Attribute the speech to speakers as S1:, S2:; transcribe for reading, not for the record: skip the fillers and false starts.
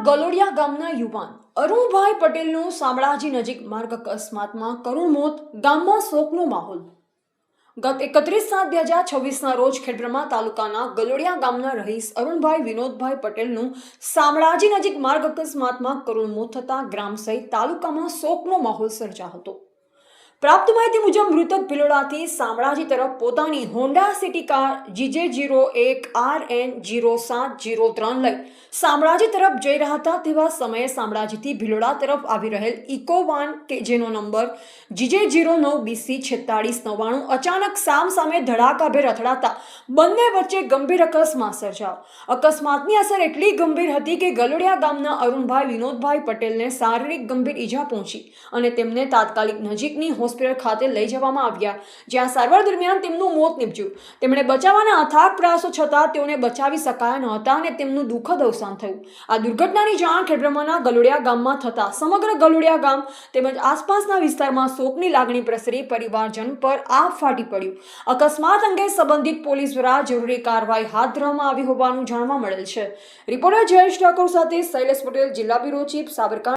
S1: ગલોડિયા ગામના યુવાન અરુણભાઈ પટેલનું શામળાજી નજીક માર્ગ અકસ્માતમાં કરુણ મોત, ગામમાં શોકનો માહોલ। ગત 31/7/2026ના રોજ ખેડબ્રહ્મા તાલુકાના ગલોડિયા ગામના રહીશ અરુણભાઈ વિનોદભાઈ પટેલનું શામળાજી નજીક માર્ગ અકસ્માતમાં કરુણ મોત થતાં ગ્રામ સહિત તાલુકામાં શોકનો માહોલ સર્જાયો હતો। પ્રાપ્ત માહિતી મુજબ મૃતક ભિલોડાથી શામળાજી તરફ પોતાની હોન્ડા સિટી કાર GJ01RN0703 લઈ શામળાજી તરફ જઈ રહ્યા હતા। તેવા સમયે શામળાજીથી ભિલોડા તરફ આવી રહેલ ઇકો વાન કે જેનો નંબર GJ09BC4699 અચાનક સામસામે ધડાકાભેર અથડાતા બંને વચ્ચે ગંભીર અકસ્માત સર્જાયો। અકસ્માતની અસર એટલી ગંભીર હતી કે ગલોડિયા ગામના અરુણભાઈ વિનોદભાઈ પટેલને શારીરિક ગંભીર ઈજા પહોંચી અને તેમને તાત્કાલિક નજીકની હોસ્પિટલ ખાતે લઈ જવામાં આવ્યા, જ્યાં સારવાર દરમિયાન તેમનું મોત નીપજ્યું। તેમણે બચાવવાના અથાગ પ્રયાસો છતાં તેઓને બચાવી શકાયા ન હતા અને તેમનું દુઃખદ અવસાન થયું। આ દુર્ઘટનાની જાણ ખેડબ્રહ્માના ગલોડિયા ગામમાં થતા સમગ્ર ગલોડિયા ગામ તેમજ આસપાસના વિસ્તારમાં શોકની લાગણી પ્રસરી પરિવારજન પર આભ ફાટી પડ્યું। અકસ્માત અંગે સંબંધિત પોલીસ દ્વારા જરૂરી કાર્યવાહી હાથ ધરવામાં આવી હોવાનું જાણવા મળેલ છે। રિપોર્ટર જયેશ ઠાકોર સાથે શૈલેષ પટેલ, જિલ્લા બ્યુરો ચીફ, સાબરકાંઠા।